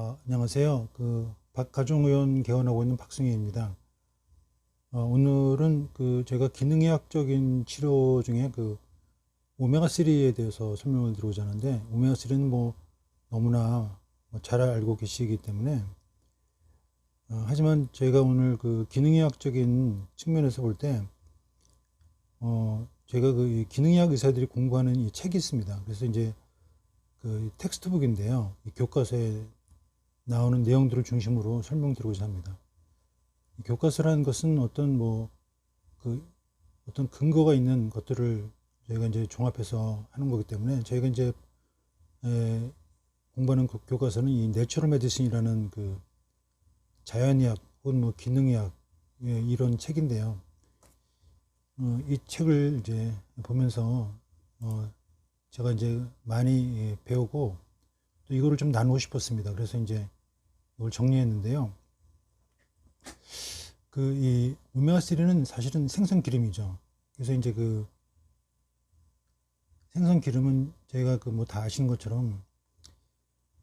안녕하세요. 박가정 의원 개원하고 있는 박승희입니다. 오늘은 제가 기능의학적인 치료 중에 오메가3에 대해서 설명을 드리고자 하는데, 오메가3는 뭐 너무나 잘 알고 계시기 때문에, 하지만 제가 오늘 기능의학적인 측면에서 볼 때, 제가 이 기능의학 의사들이 공부하는 이 책이 있습니다. 그래서 이제 텍스트북인데요. 이 교과서에 나오는 내용들을 중심으로 설명드리고자 합니다. 교과서라는 것은 어떤 근거가 있는 것들을 저희가 이제 종합해서 하는 거기 때문에, 저희가 이제 공부하는 교과서는 이 내추럴 메디슨이라는 자연의학 혹은 뭐 기능의학 이런 책인데요. 이 책을 이제 보면서 제가 이제 많이 배우고 또 이거를 좀 나누고 싶었습니다. 그래서 이제 이걸 정리했는데요. 이 오메가3는 사실은 생선 기름이죠. 그래서 이제 생선 기름은 저희가 뭐 다 아시는 것처럼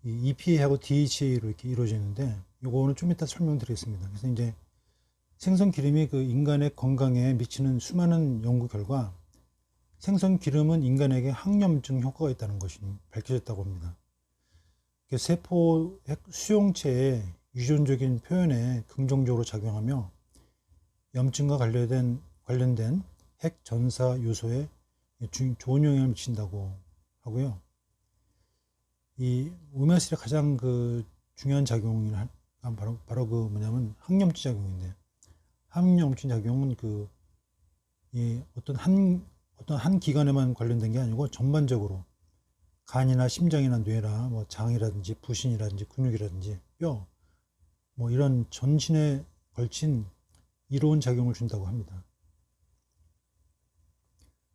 이 EPA하고 DHA로 이렇게 이루어지는데, 요거는 좀 이따 설명드리겠습니다. 그래서 이제 생선 기름이 인간의 건강에 미치는 수많은 연구 결과, 생선 기름은 인간에게 항염증 효과가 있다는 것이 밝혀졌다고 합니다. 세포 핵 수용체의 유전적인 표현에 긍정적으로 작용하며 염증과 관련된 핵 전사 요소에 좋은 영향을 미친다고 하고요. 이 오메가3의 가장 중요한 작용이 바로 뭐냐면 항염증 작용인데, 항염증 작용은 이 어떤 한 기관에만 관련된 게 아니고 전반적으로 간이나 심장이나 뇌나 뭐 장이라든지 부신이라든지 근육이라든지 뼈, 뭐 이런 전신에 걸친 이로운 작용을 준다고 합니다.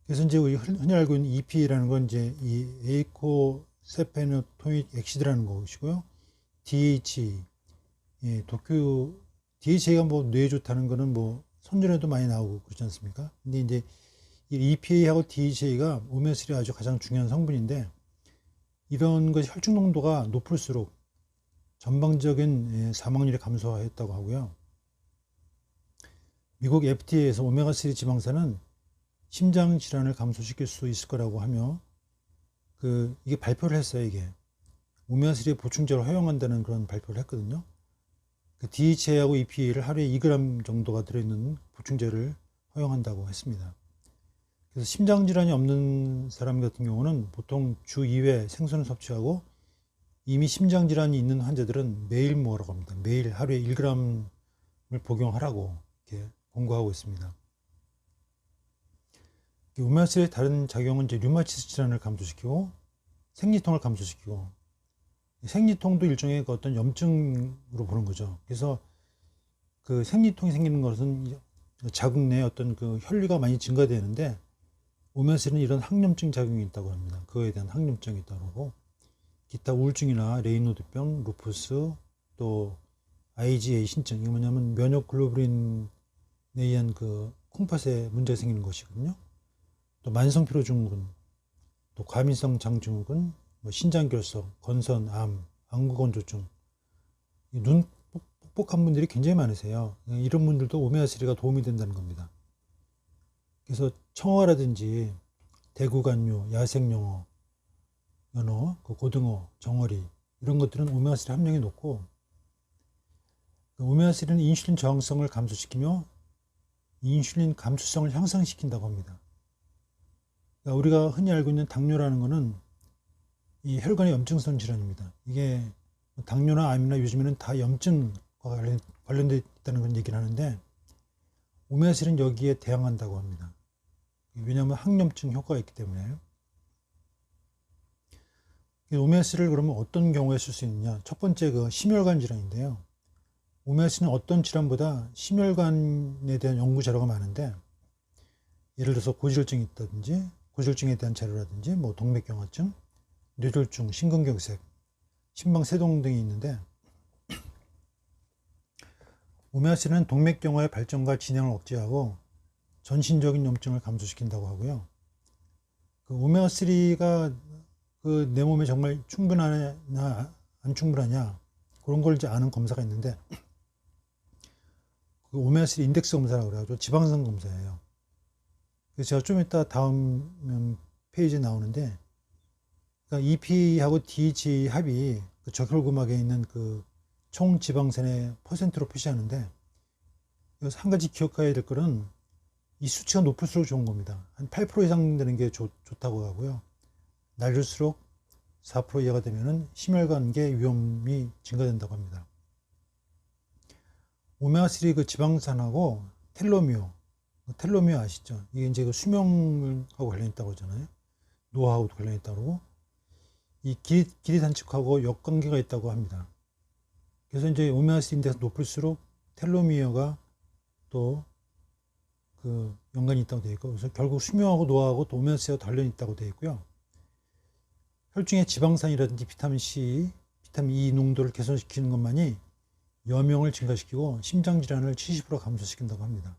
그래서 이제 우리 흔히 알고 있는 EPA라는 건 이제 이 에이코세페노토닉 엑시드라는 것이고요. DHA, DHA가 뭐 뇌에 좋다는 거는 뭐 선전에도 많이 나오고 그렇지 않습니까? 근데 이제 이 EPA하고 DHA가 오메가3의 아주 가장 중요한 성분인데, 이런 것이 혈중 농도가 높을수록 전방적인 사망률이 감소했다고 하고요. 미국 FDA에서 오메가3 지방산은 심장 질환을 감소시킬 수 있을 거라고 하며, 이게 발표를 했어요. 이게 오메가3 보충제를 허용한다는 그런 발표를 했거든요. DHA하고 EPA를 하루에 2g 정도가 들어있는 보충제를 허용한다고 했습니다. 그래서 심장질환이 없는 사람 같은 경우는 보통 주 2회 생선을 섭취하고, 이미 심장질환이 있는 환자들은 매일 먹으라고 합니다. 매일 하루에 1g을 복용하라고 이렇게 권고하고 있습니다. 오메가3의 다른 작용은 이제 류마티스 질환을 감소시키고 생리통을 감소시키고, 생리통도 일종의 어떤 염증으로 보는 거죠. 그래서 생리통이 생기는 것은 자궁 내에 어떤 혈류가 많이 증가되는데, 오메가3는 이런 항염증 작용이 있다고 합니다. 그거에 대한 항염증이 있다고 하고, 기타 우울증이나 레이노드병, 루푸스, 또 IgA 신증, 이게 뭐냐면 면역 글로불린에 의한 콩팥에 문제가 생기는 것이거든요. 또 만성 피로 증후군, 또 과민성 장증후군, 뭐 신장결석, 건선, 암, 안구건조증, 눈 뻑뻑한 분들이 굉장히 많으세요. 이런 분들도 오메가3가 도움이 된다는 겁니다. 그래서 청어라든지 대구간류, 야생연어, 고등어, 정어리, 이런 것들은 오메가3 함량이 높고, 오메가3는 인슐린 저항성을 감소시키며 인슐린 감수성을 향상시킨다고 합니다. 그러니까 우리가 흔히 알고 있는 당뇨라는 것은 이 혈관의 염증성 질환입니다. 이게 당뇨나 암이나 요즘에는 다 염증과 관련되어 있다는 그런 얘기를 하는데, 오메가3는 여기에 대항한다고 합니다. 왜냐하면 항염증 효과가 있기 때문에. 오메가3를 그러면 어떤 경우에 쓸 수 있느냐? 첫 번째 심혈관 질환인데요. 오메가3는 어떤 질환보다 심혈관에 대한 연구 자료가 많은데, 예를 들어서 고지혈증이 있다든지, 고지혈증에 대한 자료라든지, 뭐 동맥경화증, 뇌졸중, 심근경색, 심방세동 등이 있는데, 오메가3는 동맥경화의 발전과 진행을 억제하고 전신적인 염증을 감소시킨다고 하고요. 오메가3가 내 몸에 정말 충분하냐 안 충분하냐, 그런 걸 이제 아는 검사가 있는데, 그 오메가3 인덱스 검사라고 그래가지고 지방산 검사예요. 그래서 제가 좀 이따 다음 페이지에 나오는데, 그러니까 EPA하고 DHA 합이 그 적혈구막에 있는 그 총 지방산의 퍼센트로 표시하는데, 여기서 한 가지 기억해야 될 거는 이 수치가 높을수록 좋은 겁니다. 한 8% 이상 되는 게 좋다고 하고요. 낮을수록 4% 이하가 되면은 심혈관계 위험이 증가된다고 합니다. 오메가3 그 지방산하고 텔로미어 아시죠? 이게 이제 그 수명하고 관련 있다고 하잖아요. 노화하고도 관련 있다고 그러고, 이 길이 단축하고 역관계가 있다고 합니다. 그래서 이제 오메가3 인덱스 높을수록 텔로미어가 또 그 연관이 있다고 되어 있고, 그래서 결국 수명하고 노화하고 또 오메가3가 관련이 있다고 되어 있고요. 혈중의 지방산이라든지 비타민 C, 비타민 E 농도를 개선시키는 것만이 여명을 증가시키고 심장 질환을 70% 감소시킨다고 합니다.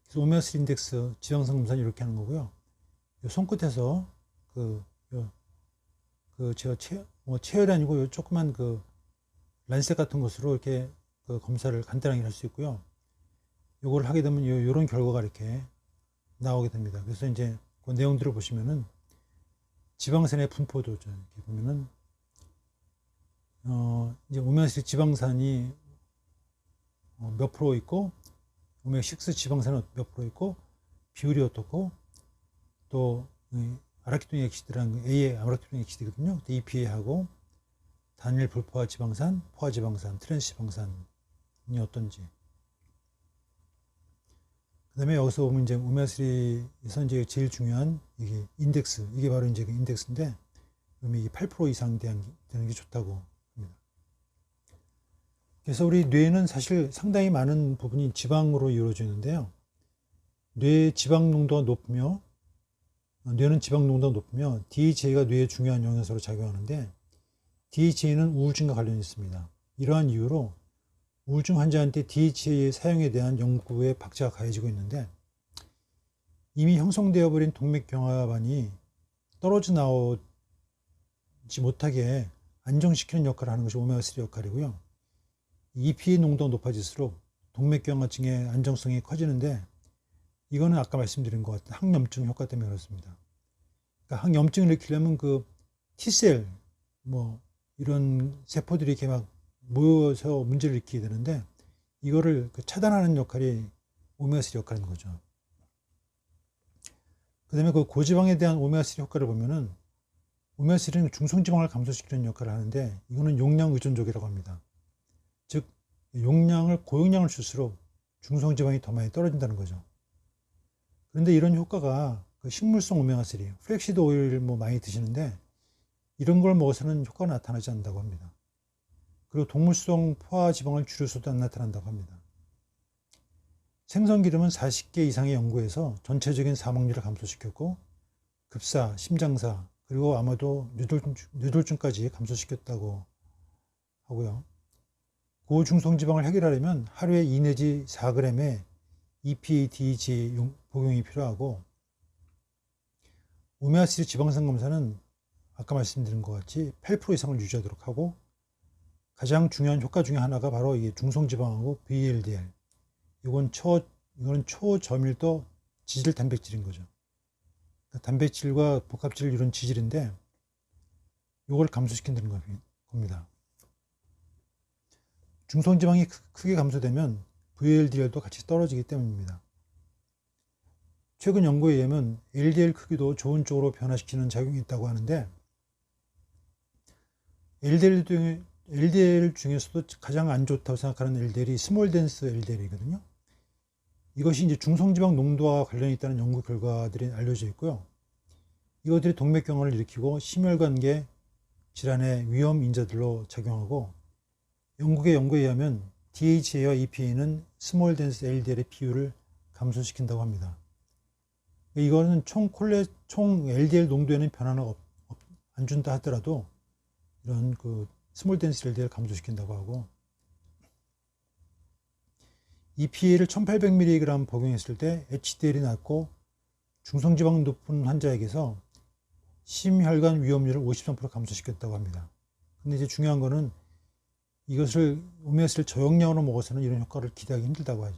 그래서 오메가3 인덱스 지방산 검사는 이렇게 하는 거고요. 요 손끝에서 제가 체열이 아니고 요 조그만 그 란셋 같은 것으로 이렇게 그 검사를 간단하게 할 수 있고요. 요걸 하게 되면 요런 결과가 이렇게 나오게 됩니다. 그래서 이제 그 내용들을 보시면은 지방산의 분포도 이렇게 보면은 이제 오메가3 지방산이 몇 프로 있고, 오메가6 지방산은 몇 프로 있고, 비율이 어떻고, 또 아라키도닉 액시드라는 A의 아라키도닉 액시드거든요. EPA하고 단일 불포화 지방산, 포화 지방산, 트랜스 지방산이 어떤지. 그 다음에 여기서 보면 이제 오메가3에서 이제 제일 중요한 이게 인덱스, 이게 바로 이제 그 인덱스인데, 그러면 이게 8% 이상 되는 게 좋다고 합니다. 그래서 우리 뇌는 사실 상당히 많은 부분이 지방으로 이루어져 있는데요. 뇌 지방 농도가 높으며, 뇌는 지방 농도가 높으며 DHA가 뇌에 중요한 영양소로 작용하는데, DHA는 우울증과 관련이 있습니다. 이러한 이유로 우울증 환자한테 DHA의 사용에 대한 연구에 박차가 가해지고 있는데, 이미 형성되어 버린 동맥경화반이 떨어져 나오지 못하게 안정시키는 역할을 하는 것이 오메가3 역할이고요. EPA 농도가 높아질수록 동맥경화증의 안정성이 커지는데, 이거는 아까 말씀드린 것 같은 항염증 효과 때문에 그렇습니다. 그러니까 항염증을 일으키려면 그 T셀 이런 세포들이 이렇게 막 모여서 문제를 일으키게 되는데, 이거를 차단하는 역할이 오메가3 역할인 거죠. 그 다음에 그 고지방에 대한 오메가3 효과를 보면은, 오메가3는 중성지방을 감소시키는 역할을 하는데, 이거는 용량 의존적이라고 합니다. 즉, 고용량을 줄수록 중성지방이 더 많이 떨어진다는 거죠. 그런데 이런 효과가 그 식물성 오메가3, 플렉시드 오일 많이 드시는데, 이런 걸 먹어서는 효과가 나타나지 않는다고 합니다. 그리고 동물성 포화 지방을 줄여서도 안 나타난다고 합니다. 생선기름은 40개 이상의 연구에서 전체적인 사망률을 감소시켰고, 급사, 심장사, 그리고 아마도 뇌졸중까지 감소시켰다고 하고요. 고중성지방을 해결하려면 하루에 2 내지 4g의 EPA, DHA 복용이 필요하고, 오메가3 지방산 검사는 아까 말씀드린 것 같이 8% 이상을 유지하도록 하고, 가장 중요한 효과 중에 하나가 바로 이게 중성지방하고 VLDL. 이거는 초저밀도 지질 단백질인 거죠. 그러니까 단백질과 복합질을 이룬 지질인데, 이걸 감소시킨다는 겁니다. 중성지방이 크게 감소되면 VLDL도 같이 떨어지기 때문입니다. 최근 연구에 의하면 LDL 크기도 좋은 쪽으로 변화시키는 작용이 있다고 하는데, LDL 중에서도 가장 안 좋다고 생각하는 LDL이 스몰 덴스 LDL이거든요. 이것이 이제 중성지방 농도와 관련이 있다는 연구 결과들이 알려져 있고요. 이것들이 동맥경화를 일으키고 심혈관계 질환의 위험 인자들로 작용하고, 영국의 연구에 의하면 DHA와 EPA는 스몰 덴스 LDL의 비율을 감소시킨다고 합니다. 이거는 총 LDL 농도에는 변화는 안 준다 하더라도, 이런 그 스몰 덴스 LDL 감소시킨다고 하고, EPA를 1800mg 복용했을 때 HDL이 낮고 중성지방 높은 환자에게서 심혈관 위험률을 53% 감소시켰다고 합니다. 근데 이제 중요한 거는 이것을 오메가3를 저용량으로 먹어서는 이런 효과를 기대하기 힘들다고 하죠.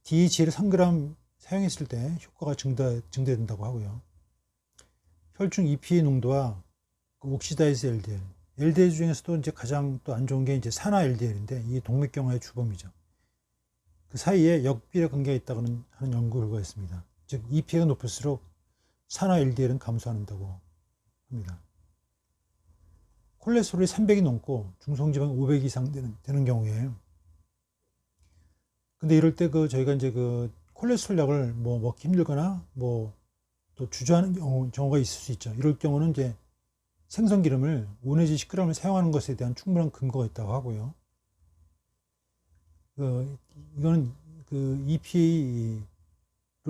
DHA를 3g 사용했을 때 효과가 증대된다고 하고요. 혈중 EPA 농도와 그 옥시다이즈 LDL, LDL 중에서도 이제 가장 또 안 좋은 게 이제 산화 LDL인데 이 동맥경화의 주범이죠. 그 사이에 역비례 관계가 있다고는 하는 연구 결과가 있습니다. 즉 EPA가 높을수록 산화 LDL은 감소한다고 합니다. 콜레스테롤이 300이 넘고 중성지방 500 이상 되는 경우에, 근데 이럴 때 저희가 이제 콜레스테롤 약을 뭐 먹기 힘들거나 뭐 또 주저하는 경우가 있을 수 있죠. 이럴 경우는 이제 생선 기름을 5 내지 10g을 사용하는 것에 대한 충분한 근거가 있다고 하고요. 이거는 EPA로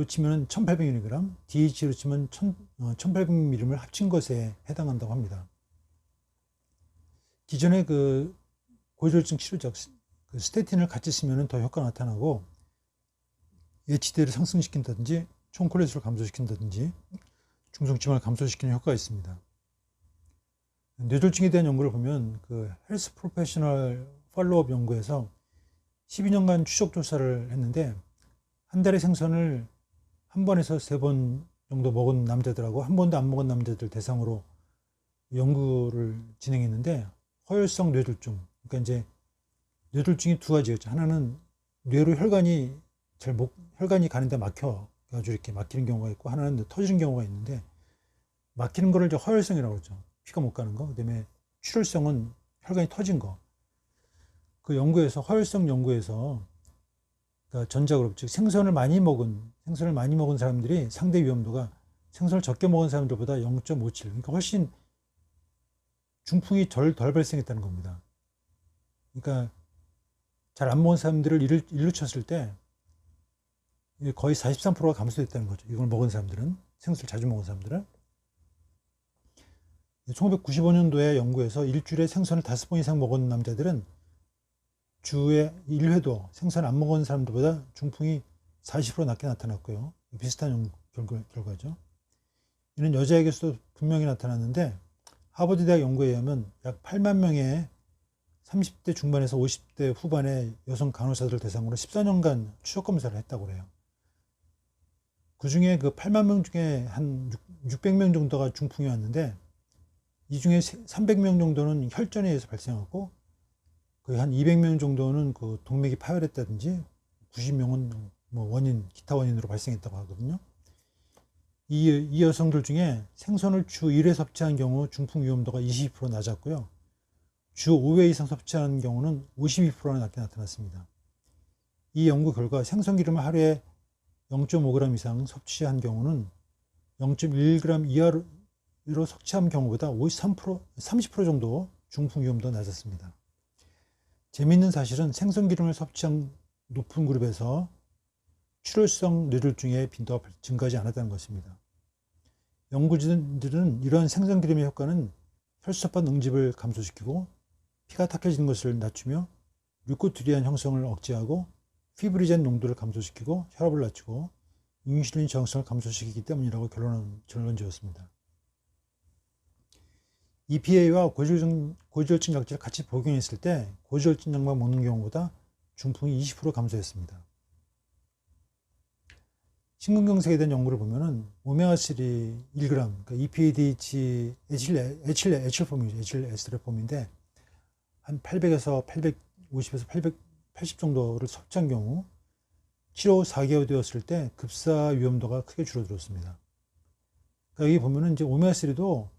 치면 1800mg, DHA로 치면 1800mg를 합친 것에 해당한다고 합니다. 기존의 고지혈증 치료적 스테틴을 같이 쓰면 더 효과가 나타나고 HDL을 상승시킨다든지 총 콜레스테롤을 감소시킨다든지 중성지방을 감소시키는 효과가 있습니다. 뇌졸중에 대한 연구를 보면 헬스 프로페셔널 팔로우업 연구에서 12년간 추적 조사를 했는데 한 달에 생선을 한 번에서 3번 정도 먹은 남자들하고 한 번도 안 먹은 남자들 대상으로 연구를 진행했는데 허혈성 뇌졸중, 그러니까 이제 뇌졸중이 두 가지였죠. 하나는 뇌로 혈관이 가는데 막혀가지고 이렇게 막히는 경우가 있고, 하나는 터지는 경우가 있는데, 막히는 거를 이제 허혈성이라고 그러죠. 피가 못 가는 거. 그다음에 출혈성은 혈관이 터진 거. 그 연구에서, 허혈성 연구에서, 그러니까 전자그룹, 즉 생선을 많이 먹은 사람들이 상대 위험도가 생선을 적게 먹은 사람들보다 0.57, 그러니까 훨씬 중풍이 덜 발생했다는 겁니다. 그러니까 잘 안 먹은 사람들을 일로 쳤을 때 거의 43%가 감소됐다는 거죠. 이걸 먹은 사람들은, 생선을 자주 먹은 사람들은. 1995년도에 연구에서 일주일에 생선을 5번 이상 먹은 남자들은 주에 1회도 생선 안 먹은 사람들보다 중풍이 40% 낮게 나타났고요. 비슷한 결과죠. 이는 여자에게서도 분명히 나타났는데, 하버드 대학 연구에 의하면 약 8만 명의 30대 중반에서 50대 후반의 여성 간호사들 대상으로 14년간 추적 검사를 했다고 해요. 그 중에 8만 명 중에 한 600명 정도가 중풍이 왔는데, 이 중에 300명 정도는 혈전에 의해서 발생하고, 거의 한 200명 정도는 동맥이 파열했다든지, 90명은 뭐 기타 원인으로 발생했다고 하거든요. 이 여성들 중에 생선을 주 1회 섭취한 경우 중풍 위험도가 22% 낮았고요. 주 5회 이상 섭취한 경우는 52%나 낮게 나타났습니다. 이 연구 결과 생선 기름을 하루에 0.5g 이상 섭취한 경우는 0.1g 이하로 섭취한 경우보다 30% 정도 중풍 위험도가 낮았습니다. 재미있는 사실은 생선 기름을 섭취한 높은 그룹에서 출혈성 뇌졸중의 빈도가 증가하지 않았다는 것입니다. 연구진들은 이러한 생선 기름의 효과는 혈소판 응집을 감소시키고 피가 탁해지는 것을 낮추며 류코트리안 형성을 억제하고 피브리젠 농도를 감소시키고 혈압을 낮추고 인슐린 저항성을 감소시키기 때문이라고 결론을 지었습니다. EPA와 고지혈증 약제를 같이 복용했을 때 고지혈증 약만 먹는 경우보다 중풍이 20% 감소했습니다. 심근경색에 대한 연구를 보면은 오메가3 1g, 그러니까 EPA-DH 에틸레스테롤폼이죠. 에틸레스테롤폼인데 한 800에서 850에서 880 정도를 섭취한 경우 치료 4개월 되었을 때 급사 위험도가 크게 줄어들었습니다. 그러니까 여기 보면은 이제 오메가3도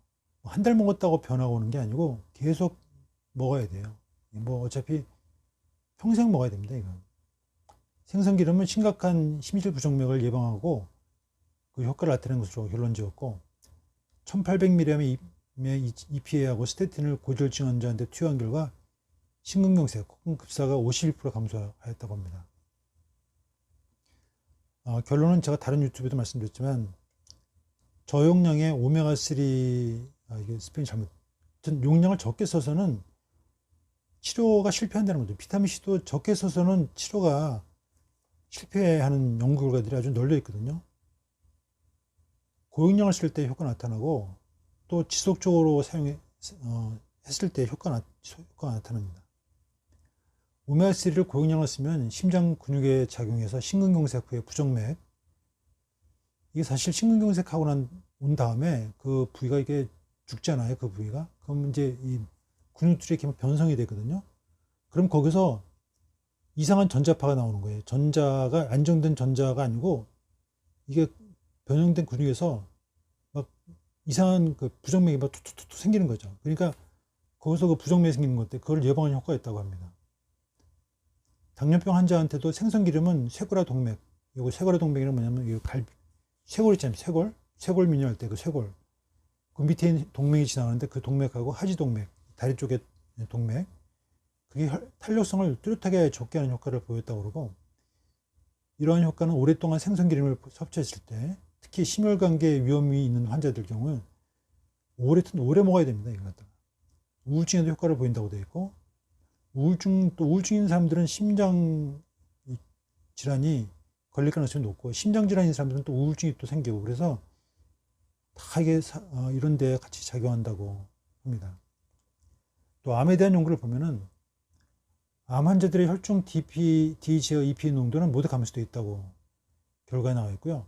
한 달 먹었다고 변화가 오는 게 아니고 계속 먹어야 돼요. 뭐 어차피 평생 먹어야 됩니다, 이건. 생선 기름은 심각한 심실 부정맥을 예방하고 그 효과를 나타내는 것으로 결론 지었고, 1800mg의 EPA하고 스테틴을 고지혈증 환자한테 투여한 결과 심근경색 혹은 급사가 51% 감소하였다고 합니다. 결론은 제가 다른 유튜브에도 말씀드렸지만 저용량의 오메가3, 이게 스페인 잘못, 용량을 적게 써서는 치료가 실패한다는 거죠. 비타민C도 적게 써서는 치료가 실패하는 연구 결과들이 아주 널려 있거든요. 고용량을 쓸 때 효과가 나타나고 또 지속적으로 했을 때 효과가 나타납니다. 오메가3를 고용량을 쓰면 심장 근육에 작용해서 심근경색 후에 부정맥, 이게 사실 심근경색하고 온 다음에 그 부위가 이게 죽잖아요. 그 부위가. 그럼 이제 이 근육들이 이렇게 변성이 되거든요. 그럼 거기서 이상한 전자파가 나오는 거예요. 전자가 안정된 전자가 아니고 이게 변형된 근육에서 막 이상한 그 부정맥이 막 툭툭툭 생기는 거죠. 그러니까 거기서 그 부정맥이 생기는 건데 그걸 예방하는 효과가 있다고 합니다. 당뇨병 환자한테도 생선기름은 쇄골화 동맥, 이거 쇄골화 동맥이란 뭐냐면 이 쇄골 있잖아요. 쇄골 민요할 때 그 쇄골. 그 밑에 있는 동맥이 지나가는데 그 동맥하고 하지동맥, 다리 쪽에 동맥, 그게 탄력성을 뚜렷하게 적게 하는 효과를 보였다고 그러고, 이러한 효과는 오랫동안 생선기름을 섭취했을 때, 특히 심혈관계 위험이 있는 환자들 경우는 오래 먹어야 됩니다. 이걸 갖다가 우울증에도 효과를 보인다고 되어 있고, 우울증 있는 사람들은 심장 질환이 걸릴 가능성이 높고, 심장 질환인 사람들은 또 우울증이 또 생기고, 그래서 다 이게 이런 데 같이 작용한다고 합니다. 또 암에 대한 연구를 보면은 암 환자들의 혈중 DH와 EPA 농도는 모두 감소되어 있다고 결과가 나와 있고요.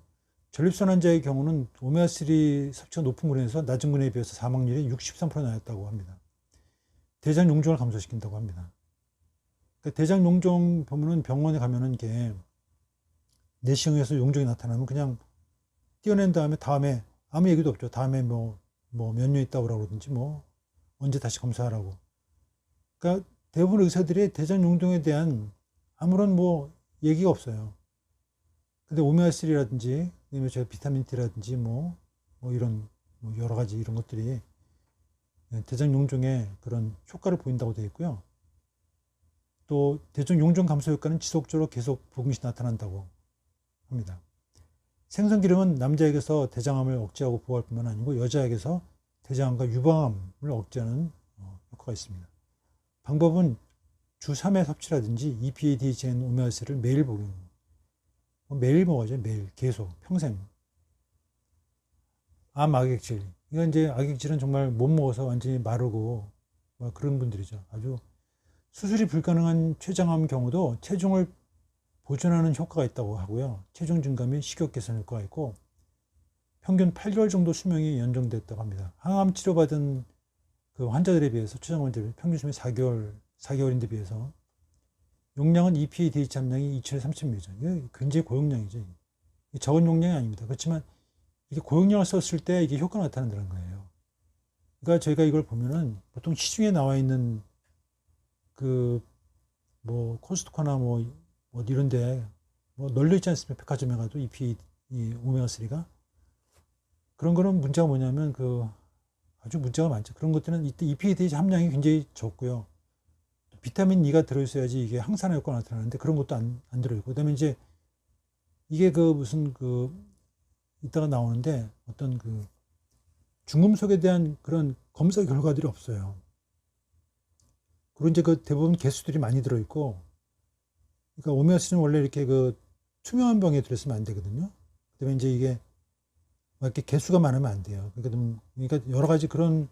전립선 환자의 경우는 오메가3 섭취가 높은 군에서 낮은 군에 비해서 사망률이 63% 나왔다고 합니다. 대장 용종을 감소시킨다고 합니다. 그러니까 대장 용종 보면은 병원에 가면은 이게 내시경에서 용종이 나타나면 그냥 떼어낸 다음에 아무 얘기도 없죠. 다음에 뭐 몇 년 있다 오라고 그러든지 언제 다시 검사하라고. 그러니까 대부분 의사들이 대장 용종에 대한 아무런 얘기가 없어요. 근데 오메가3라든지, 그다음에 제가 비타민 D라든지 이런 여러 가지 이런 것들이 대장 용종에 그런 효과를 보인다고 되어 있고요. 또 대장 용종 감소 효과는 지속적으로 계속 부근시 나타난다고 합니다. 생선기름은 남자에게서 대장암을 억제하고 보호할 뿐만 아니고 여자에게서 대장암과 유방암을 억제하는 효과가 있습니다. 방법은 주 3회 섭취라든지 EPA, DHA, 오메가3를 매일 복용. 매일 먹어야죠. 매일 계속 평생. 암 악액질. 이건 이제 악액질은 정말 못 먹어서 완전히 마르고 그런 분들이죠. 아주 수술이 불가능한 췌장암 경우도 체중을 보존하는 효과가 있다고 하고요. 체중 증가 및 식욕 개선 효과가 있고 평균 8개월 정도 수명이 연장됐다고 합니다. 항암 치료받은 그 환자들에 비해서 췌장 환자들 평균 수명이 4개월인데 비해서 용량은 EPA, DHA 함량이 2730ml. 이게 굉장히 고용량이죠. 적은 용량이 아닙니다. 그렇지만 이게 고용량을 썼을 때 이게 효과가 나타난다는 거예요. 그러니까 저희가 이걸 보면은 보통 시중에 나와 있는 코스트코나 이런데 널려 있지 않습니까? 백화점에 가도 EPA, 오메가3가 그런 거는 문제가 뭐냐면 아주 문제가 많죠. 그런 것들은 이때 EPA, DHA 함량이 굉장히 적고요. 비타민 E가 들어있어야지 이게 항산화 효과가 나타나는데 그런 것도 안 들어있고, 그다음에 이제 이게 이따가 나오는데 어떤 중금속에 대한 그런 검사 결과들이 없어요. 그리고 이제 대부분 개수들이 많이 들어있고, 그러니까 오메가3는 원래 이렇게 투명한 병에 들어있으면 안 되거든요. 그다음에 이제 이게 이렇게 개수가 많으면 안 돼요. 그러니까 여러 가지 그런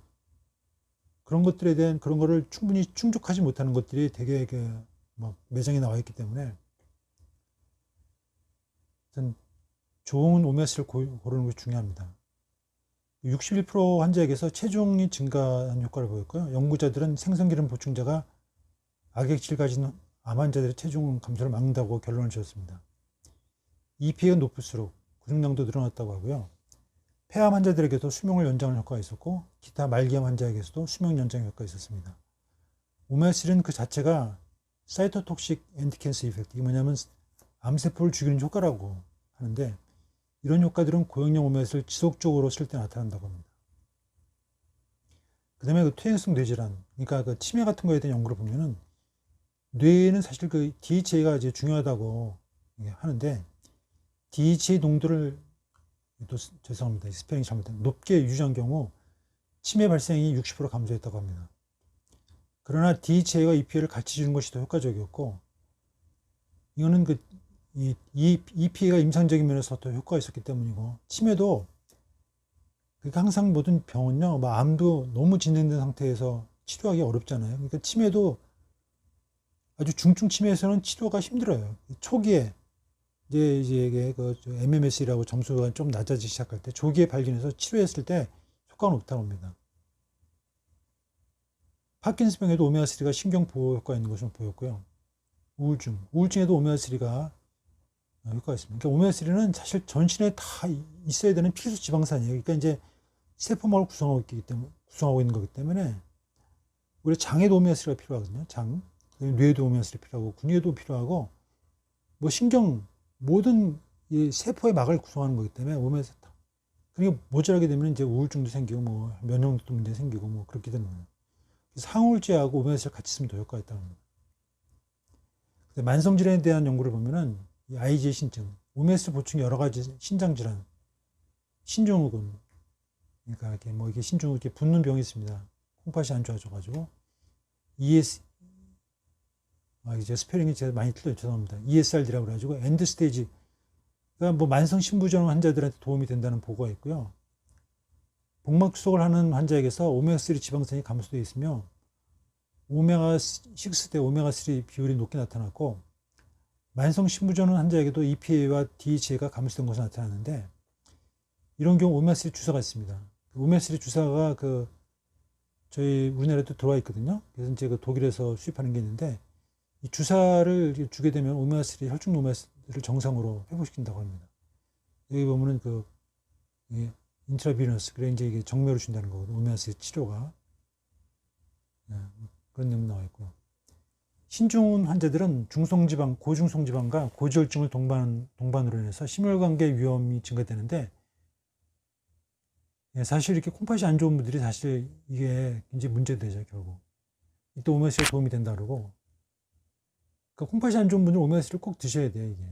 것들에 대한 그런 거를 충분히 충족하지 못하는 것들이 되게 매장에 나와 있기 때문에 좋은 오메가3를 고르는 것이 중요합니다. 61% 환자에게서 체중이 증가한 효과를 보였고요. 연구자들은 생선기름 보충제가 악액질 가진 암 환자들의 체중 감소를 막는다고 결론을 지었습니다. EPA가 높을수록 근육량도 늘어났다고 하고요. 폐암 환자들에게도 수명을 연장하는 효과가 있었고, 기타 말기암 환자에게서도 수명 연장 효과가 있었습니다. 오메가3는 그 자체가 사이토톡식 엔티캔서 이펙트, 이게 뭐냐면 암세포를 죽이는 효과라고 하는데, 이런 효과들은 고용량 오메가3를 지속적으로 쓸 때 나타난다고 합니다. 그 다음에 퇴행성 뇌질환, 그러니까 치매 같은 거에 대한 연구를 보면은 뇌에는 사실 DHA가 이제 중요하다고 하는데, DHA 농도를 죄송합니다. 스펠링이 잘못된 높게 유지한 경우 치매 발생이 60% 감소했다고 합니다. 그러나 DHA와 EPA를 같이 주는 것이 더 효과적이었고, 이거는 EPA가 임상적인 면에서 더 효과가 있었기 때문이고, 치매도 그러니까 항상 모든 병은요, 암도 너무 진행된 상태에서 치료하기 어렵잖아요. 그러니까 치매도 아주 중증 치매에서는 치료가 힘들어요. 초기에 이제 이게 그 MMS라고 점수가 좀 낮아지기 시작할 때 조기에 발견해서 치료했을 때 효과가 높다고 합니다. 파킨슨병에도 오메가3가 신경 보호 효과가 있는 것으로 보였고요. 우울증에도 오메가3가 효과가 있습니다. 그러니까 오메가3는 사실 전신에 다 있어야 되는 필수 지방산이에요. 그러니까 이제 세포막을 구성하고 있는 거기 때문에 우리 장에도 오메가3가 필요하거든요. 뇌에도 오메가3 필요하고 근육에도 필요하고 뭐 신경 모든 이 세포의 막을 구성하는 거기 때문에 오메가3 그게 모자라게 되면 이제 우울증도 생기고 뭐 면역력도 문제 생기고 뭐 그렇게 되는 거예요. 항우울제하고 오메가3를 같이 쓰면 더 효과가 있다고 합니다. 만성 질환에 대한 연구를 보면은 이 IgE 신증, 오메가3 보충 여러 가지 신장 질환, 신종흑은 그러니까 이렇게 뭐 이게 신종흑 이렇게 붓는 병이 있습니다. 콩팥이 안 좋아져가지고 이제 스페링이 제가 많이 틀려요. 죄송합니다. ESRD라고 그래가지고 엔드 스테이지, 그러니까 뭐 만성 신부전 환자들한테 도움이 된다는 보고가 있고요. 복막 투석을 하는 환자에게서 오메가3 지방산이 감소되어 있으며 오메가6 대 오메가3 비율이 높게 나타났고 만성 신부전 환자에게도 EPA와 DHA가 감소된 것으로 나타났는데 이런 경우 오메가3 주사가 있습니다. 오메가3 주사가 저희 우리나라에도 들어와 있거든요. 그래서 이제 독일에서 수입하는 게 있는데 이 주사를 주게 되면 오메가3 혈중 오메가3를 정상으로 회복시킨다고 합니다. 여기 보면은 인트라비너스, 그래 이제 이게 정면으로 준다는 거거든요. 오메가3 치료가. 그런 내용 나와 있고. 신증후군 환자들은 중성지방, 고중성지방과 고지혈증을 동반으로 인해서 심혈관계 위험이 증가되는데 사실 이렇게 콩팥이 안 좋은 분들이 사실 이게 굉장히 문제되죠, 결국. 이때 오메가3가 도움이 된다 그러고. 그러니까 콩팥이 안 좋은 분들은 오메가3를 꼭 드셔야 돼요, 이게.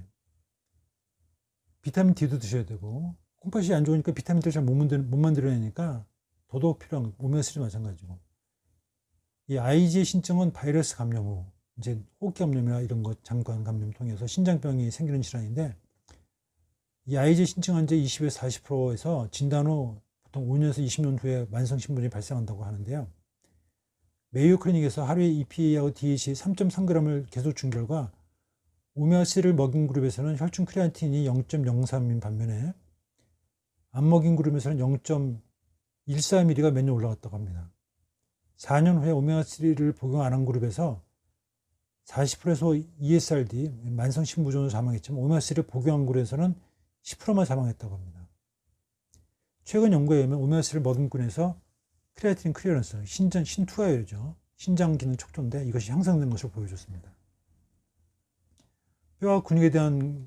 비타민 D도 드셔야 되고, 콩팥이 안 좋으니까 비타민 D를 잘 못 만들어내니까 더더욱 필요한 오메가3 마찬가지고. 이 IgE 신증은 바이러스 감염 후, 이제 호흡기 감염이나 이런 것, 장관 감염 통해서 신장병이 생기는 질환인데, 이 IgE 신증 환자 20에서 40%에서 진단 후 보통 5년에서 20년 후에 만성 신부전이 발생한다고 하는데요. 메이오 클리닉에서 하루에 EPA하고 DHA 3.3g을 계속 준 결과 오메가3를 먹인 그룹에서는 혈중 크레아틴이 0.03인 반면에 안 먹인 그룹에서는 0.14mm가 매년 올라갔다고 합니다. 4년 후에 오메가3를 복용 안 한 그룹에서 40%에서 ESRD, 만성 신부전으로 사망했지만 오메가3를 복용한 그룹에서는 10%만 사망했다고 합니다. 최근 연구에 의하면 오메가3를 먹인 균에서 크레아틴 클리어런스, 신투하율이죠. 신장 기능 촉진인데 이것이 향상된 것을 보여줬습니다. 뼈와 근육에 대한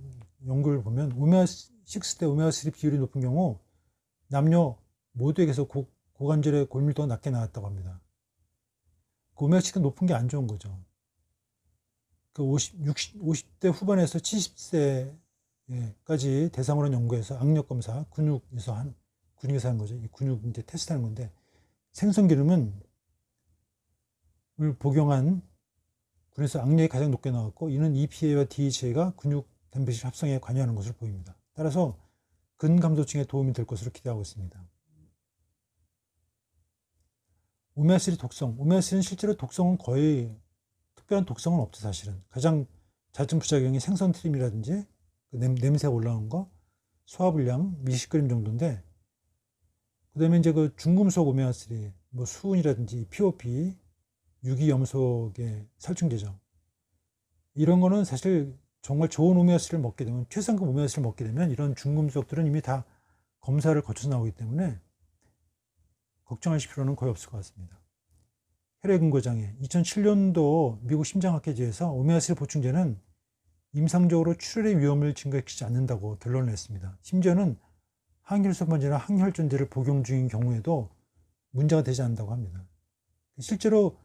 연구를 보면 오메가6 대 오메가3 비율이 높은 경우 남녀 모두에게서 고관절의 골밀도가 낮게 나왔다고 합니다. 오메가6가 높은 게 안 좋은 거죠. 50대 후반에서 70세까지 대상으로 한 연구에서 악력 검사, 근육에서 한 거죠. 이 근육 이제 테스트하는 건데 생선기름을 복용한 균에서 악력이 가장 높게 나왔고 이는 EPA와 DHA가 근육 단백질 합성에 관여하는 것으로 보입니다. 따라서 근감소증에 도움이 될 것으로 기대하고 있습니다. 오메가3 독성. 오메가3는 실제로 독성은 거의 특별한 독성은 없죠, 사실은. 가장 잦은 부작용이 생선 트림이라든지 냄새가 올라오는 거, 소화불량, 미식거림 정도인데 그다음에 이제 중금속 오메가3, 뭐 수은이라든지 POP, 유기염소의 살충제죠. 이런 거는 사실 정말 좋은 오메가3를 먹게 되면, 최상급 오메가3를 먹게 되면 이런 중금속들은 이미 다 검사를 거쳐서 나오기 때문에 걱정하실 필요는 거의 없을 것 같습니다. 혈액응고장애. 2007년도 미국 심장학회지에서 오메가3 보충제는 임상적으로 출혈의 위험을 증가시키지 않는다고 결론을 냈습니다. 심지어는 항혈소반제나 항혈전제를 복용 중인 경우에도 문제가 되지 않는다고 합니다. 실제로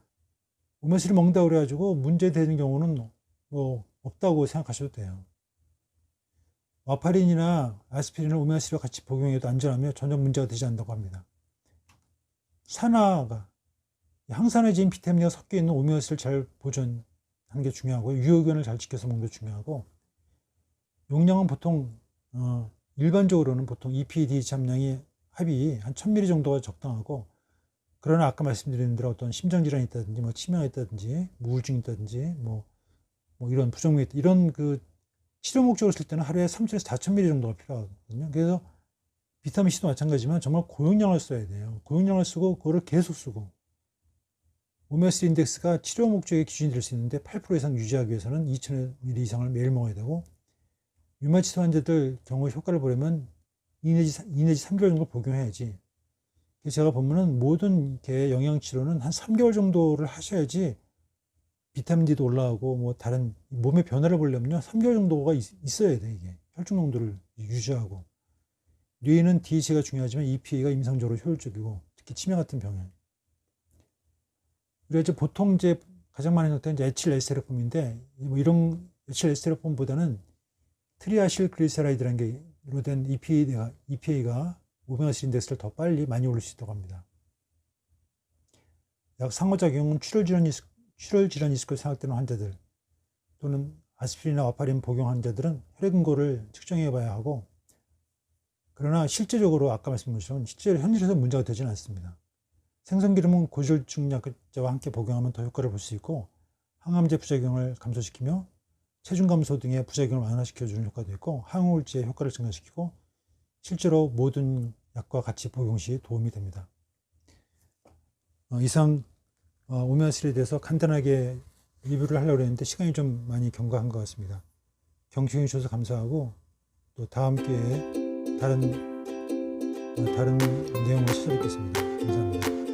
오메가3를 먹는다고 그래가지고 문제되는 경우는 뭐 없다고 생각하셔도 돼요. 와파린이나 아스피린을 오메가3와 같이 복용해도 안전하며 전혀 문제가 되지 않는다고 합니다. 산화가, 항산화제인 비타민이 섞여 있는 오메가3를 잘 보존하는 게 중요하고 유효균을 잘 지켜서 먹는 게 중요하고 용량은 보통 일반적으로는 보통 EPA, DHA 함량이 합이 한 1000ml 정도가 적당하고 그러나 아까 말씀드린 대로 어떤 심장질환이 있다든지, 뭐 치매가 있다든지, 뭐 우울증이 있다든지, 뭐 이런 부정맥 이런 그 치료 목적으로 쓸 때는 하루에 3,000에서 4,000ml 정도가 필요하거든요. 그래서 비타민 C도 마찬가지지만 정말 고용량을 써야 돼요. 고용량을 쓰고 그거를 계속 쓰고, 오메가3 인덱스가 치료 목적의 기준이 될 수 있는데 8% 이상 유지하기 위해서는 2,000ml 이상을 매일 먹어야 되고, 류마티스 환자들 경우 효과를 보려면 2 내지 3개월 정도 복용해야지. 제가 보면은 모든 개 영양치료는 한 3개월 정도를 하셔야지 비타민 D도 올라가고 뭐 다른 몸의 변화를 보려면요 3개월 정도가 있어야 돼. 이게 혈중 농도를 유지하고, 뇌는 DHA가 중요하지만 EPA가 임상적으로 효율적이고, 특히 치매 같은 병에 우리가 이제 보통 이제 가장 많이 넣던 이제 에틸 에스테르폼인데, 뭐 이런 에틸 에스테르폼보다는 트리아실 글리세라이드라는 게로 된 EPA가 오메가3 인덱스를 더 빨리 많이 올릴 수 있다고 합니다. 약 상호작용은 출혈질환이 있을 것으로 생각되는 환자들, 또는 아스피린이나 와파린 복용 환자들은 혈액 근거를 측정해 봐야 하고, 그러나 실제적으로 아까 말씀드린 것처럼 실제로 현실에서 문제가 되지는 않습니다. 생선기름은 고지혈증 약제와 함께 복용하면 더 효과를 볼 수 있고, 항암제 부작용을 감소시키며 체중 감소 등의 부작용을 완화시켜주는 효과도 있고, 항우울제의 효과를 증가시키고, 실제로 모든 약과 같이 복용 시 도움이 됩니다. 이상 오메가3에 대해서 간단하게 리뷰를 하려고 했는데 시간이 좀 많이 경과한 것 같습니다. 경청해 주셔서 감사하고, 또 다음 기회에 다른 내용으로 찾아뵙겠습니다. 감사합니다.